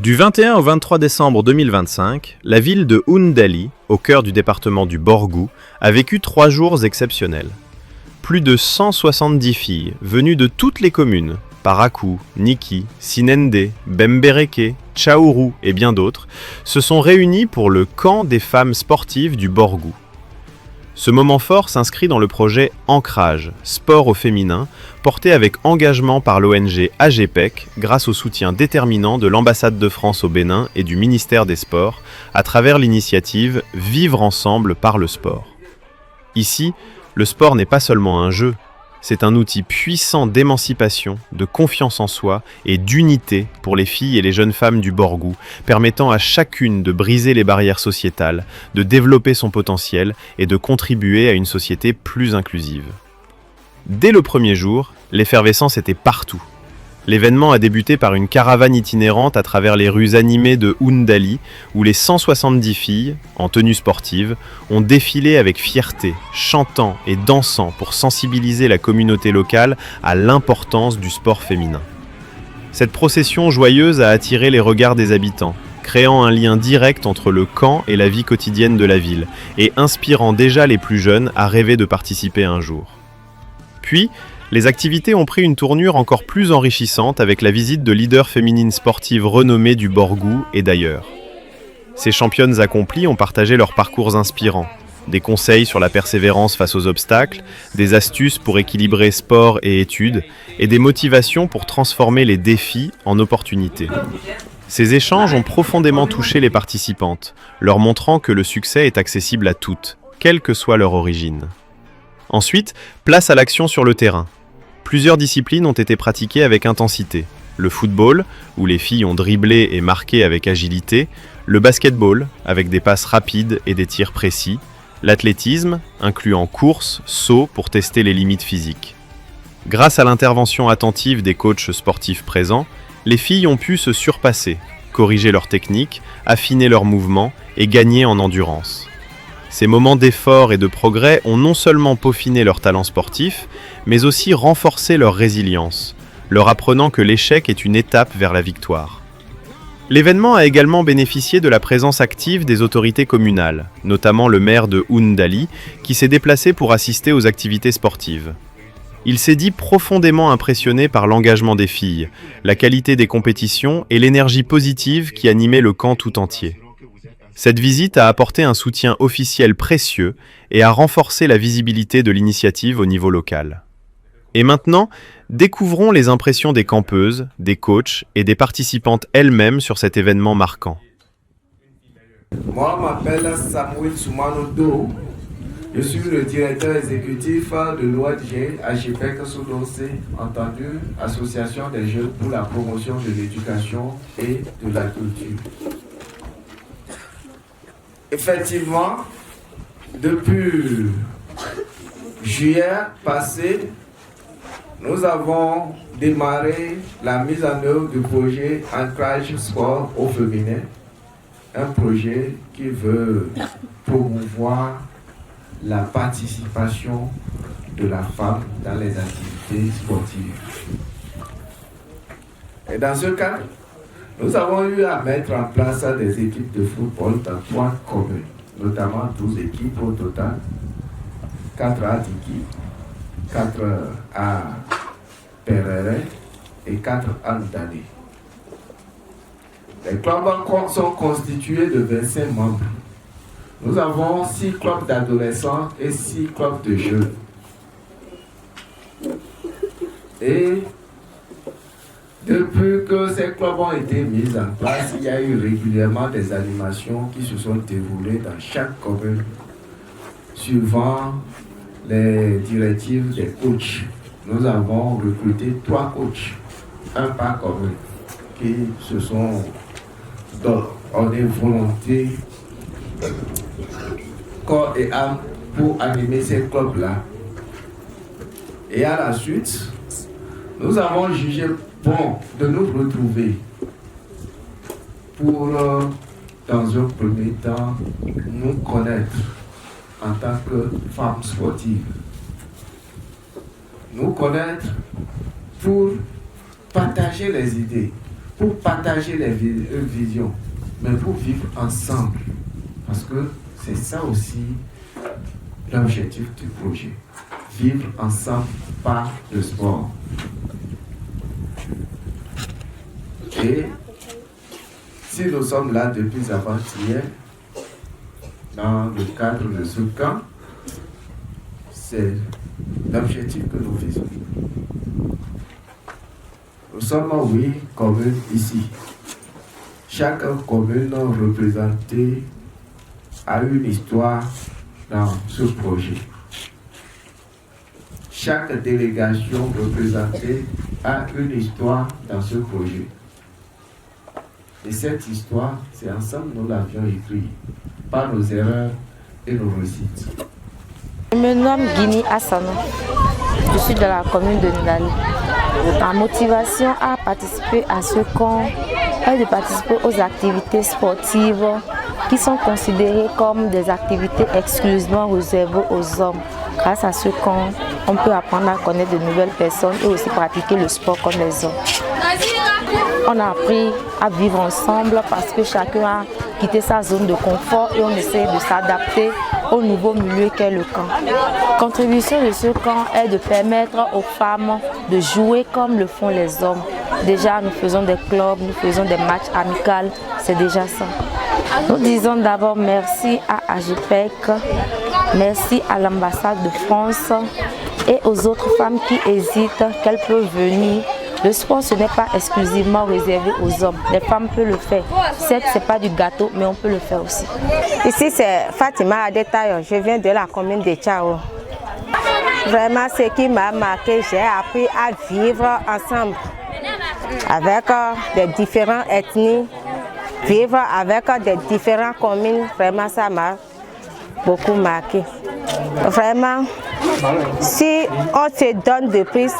Du 21 au 23 décembre 2025, la ville de Oundali, au cœur du département du Borgou, a vécu 3 jours exceptionnels. Plus de 170 filles, venues de toutes les communes, Parakou, Niki, Sinende, Bembereke, Tchaourou et bien d'autres, se sont réunies pour le camp des femmes sportives du Borgou. Ce moment fort s'inscrit dans le projet Ancrage, sport au féminin, porté avec engagement par l'ONG AGPEC grâce au soutien déterminant de l'ambassade de France au Bénin et du ministère des Sports à travers l'initiative Vivre ensemble par le sport. Ici, le sport n'est pas seulement un jeu, c'est un outil puissant d'émancipation, de confiance en soi et d'unité pour les filles et les jeunes femmes du Borgou, permettant à chacune de briser les barrières sociétales, de développer son potentiel et de contribuer à une société plus inclusive. Dès le premier jour, l'effervescence était partout. L'événement a débuté par une caravane itinérante à travers les rues animées de Oundali, où les 170 filles, en tenue sportive, ont défilé avec fierté, chantant et dansant pour sensibiliser la communauté locale à l'importance du sport féminin. Cette procession joyeuse a attiré les regards des habitants, créant un lien direct entre le camp et la vie quotidienne de la ville, et inspirant déjà les plus jeunes à rêver de participer un jour. Puis, les activités ont pris une tournure encore plus enrichissante avec la visite de leaders féminines sportives renommées du Borgou et d'ailleurs. Ces championnes accomplies ont partagé leurs parcours inspirants, des conseils sur la persévérance face aux obstacles, des astuces pour équilibrer sport et études, et des motivations pour transformer les défis en opportunités. Ces échanges ont profondément touché les participantes, leur montrant que le succès est accessible à toutes, quelle que soit leur origine. Ensuite, place à l'action sur le terrain. Plusieurs disciplines ont été pratiquées avec intensité. Le football, où les filles ont dribblé et marqué avec agilité, le basketball, avec des passes rapides et des tirs précis, l'athlétisme, incluant course, saut pour tester les limites physiques. Grâce à l'intervention attentive des coachs sportifs présents, les filles ont pu se surpasser, corriger leurs techniques, affiner leurs mouvements et gagner en endurance. Ces moments d'effort et de progrès ont non seulement peaufiné leur talent sportif, mais aussi renforcé leur résilience, leur apprenant que l'échec est une étape vers la victoire. L'événement a également bénéficié de la présence active des autorités communales, notamment le maire de Oundali, qui s'est déplacé pour assister aux activités sportives. Il s'est dit profondément impressionné par l'engagement des filles, la qualité des compétitions et l'énergie positive qui animait le camp tout entier. Cette visite a apporté un soutien officiel précieux et a renforcé la visibilité de l'initiative au niveau local. Et maintenant, découvrons les impressions des campeuses, des coachs et des participantes elles-mêmes sur cet événement marquant. Moi, je m'appelle Samuel Soumano-Do. Je suis le directeur exécutif de l'ONG AGPEC Sous-Dossé, entendu Association des jeunes pour la promotion de l'éducation et de la culture. Effectivement, depuis juillet passé, nous avons démarré la mise en œuvre du projet Ancrage Sport au féminin, un projet qui veut promouvoir la participation de la femme dans les activités sportives. Et dans ce cadre, nous avons eu à mettre en place des équipes de football dans 3 communes, notamment 12 équipes au total, 4 à Diki, 4 à Perere et 4 à Ndani. Les clubs sont constitués de 25 membres. Nous avons 6 clubs d'adolescents et 6 clubs de jeunes. Et depuis que ces clubs ont été mis en place, il y a eu régulièrement des animations qui se sont déroulées dans chaque commune, suivant les directives des coachs. Nous avons recruté 3 coachs, un par commune, qui se sont donné volonté, corps et âme pour animer ces clubs-là. Et à la suite, nous avons jugé bon de nous retrouver pour, dans un premier temps, nous connaître en tant que femmes sportives. Nous connaître pour partager les idées, pour partager les visions, mais pour vivre ensemble. Parce que c'est ça aussi l'objectif du projet. Vivre ensemble par le sport. Et si nous sommes là depuis avant-hier, dans le cadre de ce camp, c'est l'objectif que nous visons. Nous sommes, oui, communes ici. Chaque commune représentée a une histoire dans ce projet. Chaque délégation représentée a une histoire dans ce projet. Et cette histoire, c'est ensemble nous l'avions écrite, par nos erreurs et nos réussites. Je me nomme Guini Assano. Je suis de la commune de Ndali. Ma motivation à participer à ce camp est de participer aux activités sportives qui sont considérées comme des activités exclusivement réservées aux hommes. Grâce à ce camp, on peut apprendre à connaître de nouvelles personnes et aussi pratiquer le sport comme les hommes. On a appris à vivre ensemble parce que chacun a quitté sa zone de confort et on essaie de s'adapter au nouveau milieu qu'est le camp. La contribution de ce camp est de permettre aux femmes de jouer comme le font les hommes. Déjà, nous faisons des clubs, nous faisons des matchs amicaux, c'est déjà ça. Nous disons d'abord merci à AGPEC, merci à l'ambassade de France et aux autres femmes qui hésitent qu'elles peuvent venir. Le sport, ce n'est pas exclusivement réservé aux hommes. Les femmes peuvent le faire. Certes, ce n'est pas du gâteau, mais on peut le faire aussi. Ici, c'est Fatima Adetayo. Je viens de la commune de Tchao. Vraiment, ce qui m'a marqué, j'ai appris à vivre ensemble avec des différentes ethnies, vivre avec des différentes communes. Vraiment, ça m'a beaucoup marqué. Vraiment, si on se donne de plus,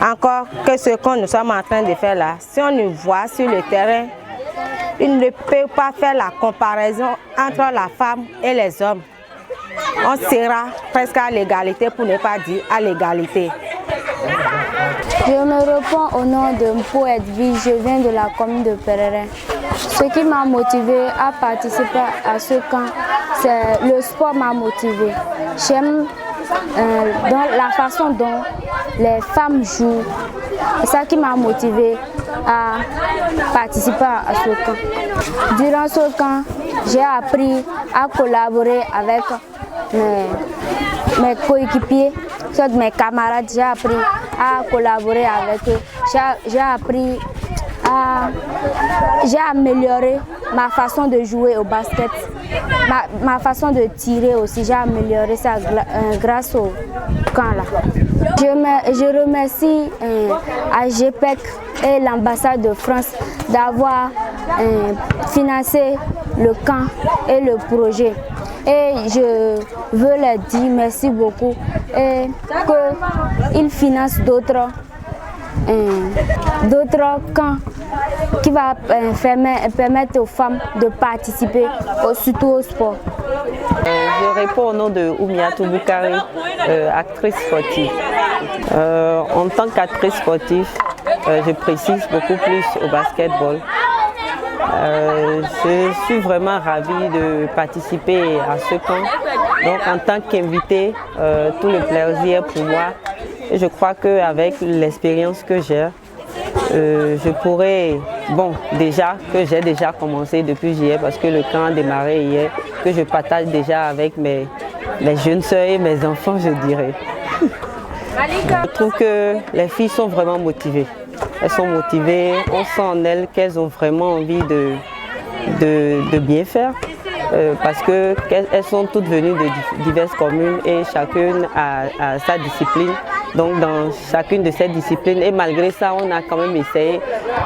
encore que ce que nous sommes en train de faire là, si on nous voit sur le terrain, il ne peut pas faire la comparaison entre la femme et les hommes. On sera presque à l'égalité, pour ne pas dire à l'égalité. Je me réponds au nom de Mpo Edwige, je viens de la commune de Pereira. Ce qui m'a motivé à participer à ce camp, c'est le sport m'a motivé. J'aime la façon dont les femmes jouent. C'est ça qui m'a motivé à participer à ce camp. Durant ce camp, j'ai appris à collaborer avec mes coéquipiers, mes camarades. J'ai appris à collaborer avec eux. J'ai amélioré ma façon de jouer au basket, ma façon de tirer aussi. J'ai amélioré ça grâce au camp là. Je remercie AGPEC et l'ambassade de France d'avoir financé le camp et le projet. Et je veux leur dire merci beaucoup et qu'ils financent d'autres camps qui va permettre aux femmes de participer, surtout au sport. Je réponds au nom de Oumiatou Boukari, actrice sportive. En tant qu'actrice sportive, je précise beaucoup plus au basketball. Je suis vraiment ravie de participer à ce camp. Donc en tant qu'invitée, tout le plaisir pour moi. Et je crois qu'avec l'expérience que j'ai, je pourrais, j'ai déjà commencé depuis hier parce que le camp a démarré hier, que je partage déjà avec mes jeunes soeurs et mes enfants, je dirais. Je trouve que les filles sont vraiment motivées. Elles sont motivées, on sent en elles qu'elles ont vraiment envie de bien faire. Parce qu'elles sont toutes venues de diverses communes et chacune a sa discipline. Donc dans chacune de ces disciplines, et malgré ça, on a quand même essayé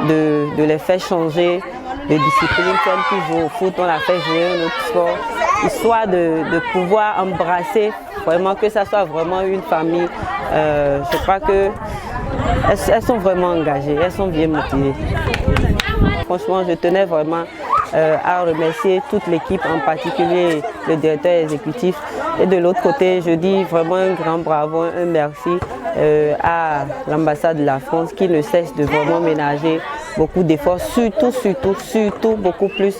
de les faire changer de discipline. Celle qui joue au foot, on l'a fait jouer un autre sport, histoire de pouvoir embrasser, vraiment que ça soit vraiment une famille. Je crois qu'elles sont vraiment engagées, elles sont bien motivées. Franchement, je tenais vraiment à remercier toute l'équipe, en particulier le directeur exécutif. Et de l'autre côté, je dis vraiment un grand bravo, un merci à l'ambassade de la France qui ne cesse de vraiment ménager beaucoup d'efforts, surtout beaucoup plus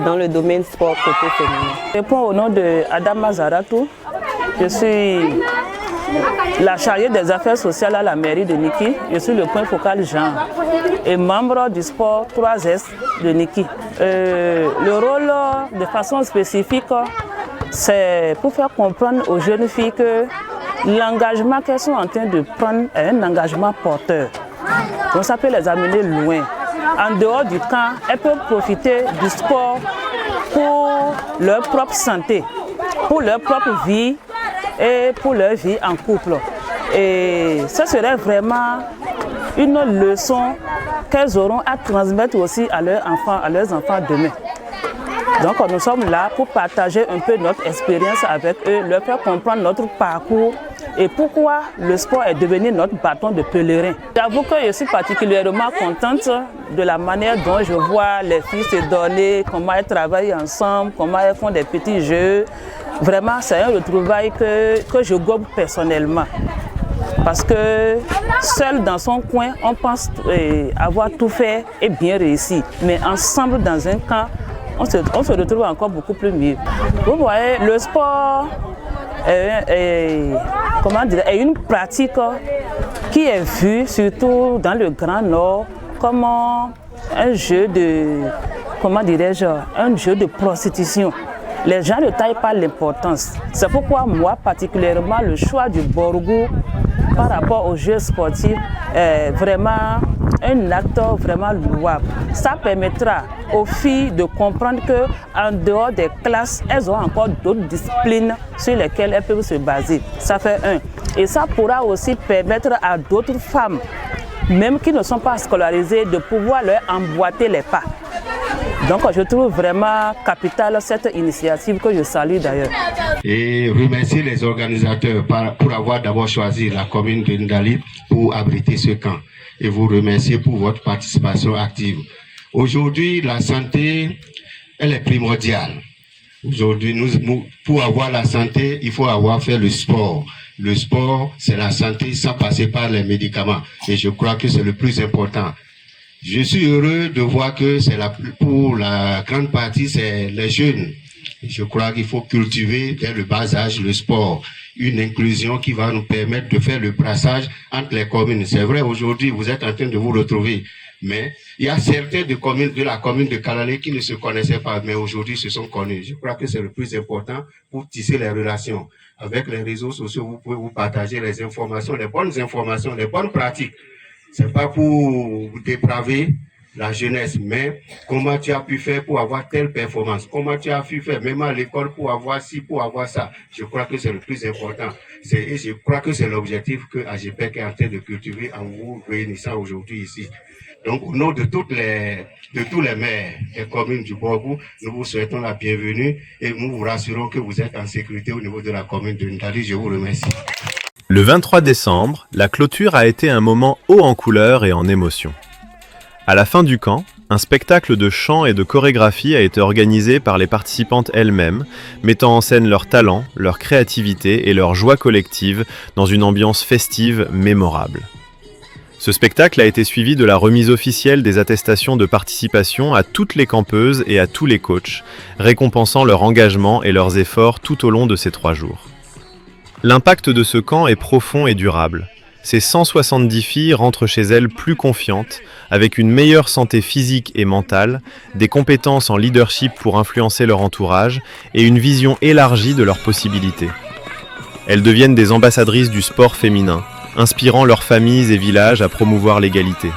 dans le domaine sport côté féminin. Je réponds au nom de Adama Zaratou. Je suis la chargée des affaires sociales à la mairie de Niki. Je suis le point focal genre et membre du sport 3S de Niki. Le rôle de façon spécifique, c'est pour faire comprendre aux jeunes filles que l'engagement qu'elles sont en train de prendre est un engagement porteur. Donc ça peut les amener loin. En dehors du camp, elles peuvent profiter du sport pour leur propre santé, pour leur propre vie et pour leur vie en couple. Et ce serait vraiment une leçon qu'elles auront à transmettre aussi à leurs enfants demain. Donc nous sommes là pour partager un peu notre expérience avec eux, leur faire comprendre notre parcours et pourquoi le sport est devenu notre bâton de pèlerin. J'avoue que je suis particulièrement contente de la manière dont je vois les filles se donner, comment elles travaillent ensemble, comment elles font des petits jeux. Vraiment, c'est un retrouvaille que je gobe personnellement. Parce que seul dans son coin, on pense avoir tout fait et bien réussi. Mais ensemble dans un camp, on se retrouve encore beaucoup plus mieux. Vous voyez, le sport est une pratique qui est vue surtout dans le Grand Nord comme un jeu de, un jeu de prostitution. Les gens ne taillent pas l'importance. C'est pourquoi moi, particulièrement, le choix du Borgou par rapport aux jeux sportifs est vraiment un acte vraiment louable. Ça permettra aux filles de comprendre qu'en dehors des classes, elles ont encore d'autres disciplines sur lesquelles elles peuvent se baser. Ça fait un. Et ça pourra aussi permettre à d'autres femmes, même qui ne sont pas scolarisées, de pouvoir leur emboîter les pas. Donc je trouve vraiment capitale cette initiative que je salue d'ailleurs. Et remercier les organisateurs pour avoir d'abord choisi la commune de Ndali pour abriter ce camp. Et vous remercier pour votre participation active. Aujourd'hui, la santé, elle est primordiale. Aujourd'hui, pour avoir la santé, il faut avoir fait le sport. Le sport, c'est la santé sans passer par les médicaments. Et je crois que c'est le plus important. Je suis heureux de voir que pour la grande partie, c'est les jeunes. Je crois qu'il faut cultiver dès le bas âge le sport. Une inclusion qui va nous permettre de faire le brassage entre les communes. C'est vrai, aujourd'hui, vous êtes en train de vous retrouver. Mais il y a certains de la commune de Kalalé qui ne se connaissaient pas, mais aujourd'hui se sont connus. Je crois que c'est le plus important pour tisser les relations. Avec les réseaux sociaux, vous pouvez vous partager les informations, les bonnes pratiques. C'est pas pour dépraver la jeunesse, mais comment tu as pu faire pour avoir telle performance, comment tu as pu faire même à l'école pour avoir ci, pour avoir ça. Je crois que c'est le plus important. Et je crois que c'est l'objectif que AGPEC est en train de cultiver en vous réunissant aujourd'hui ici. Donc, au nom de tous les maires et communes du Borgou, nous vous souhaitons la bienvenue et nous vous rassurons que vous êtes en sécurité au niveau de la commune de Ndali. Je vous remercie. Le 23 décembre, la clôture a été un moment haut en couleurs et en émotion. À la fin du camp, un spectacle de chant et de chorégraphie a été organisé par les participantes elles-mêmes, mettant en scène leur talent, leur créativité et leur joie collective dans une ambiance festive mémorable. Ce spectacle a été suivi de la remise officielle des attestations de participation à toutes les campeuses et à tous les coachs, récompensant leur engagement et leurs efforts tout au long de ces 3 jours. L'impact de ce camp est profond et durable. Ces 170 filles rentrent chez elles plus confiantes, avec une meilleure santé physique et mentale, des compétences en leadership pour influencer leur entourage et une vision élargie de leurs possibilités. Elles deviennent des ambassadrices du sport féminin, inspirant leurs familles et villages à promouvoir l'égalité.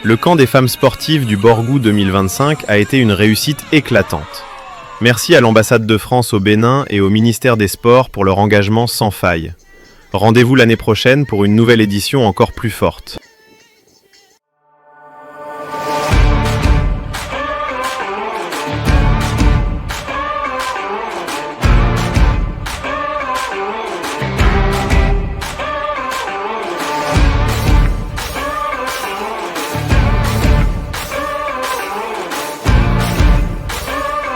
Le camp des femmes sportives du Borgou 2025 a été une réussite éclatante. Merci à l'ambassade de France au Bénin et au ministère des Sports pour leur engagement sans faille. Rendez-vous l'année prochaine pour une nouvelle édition encore plus forte.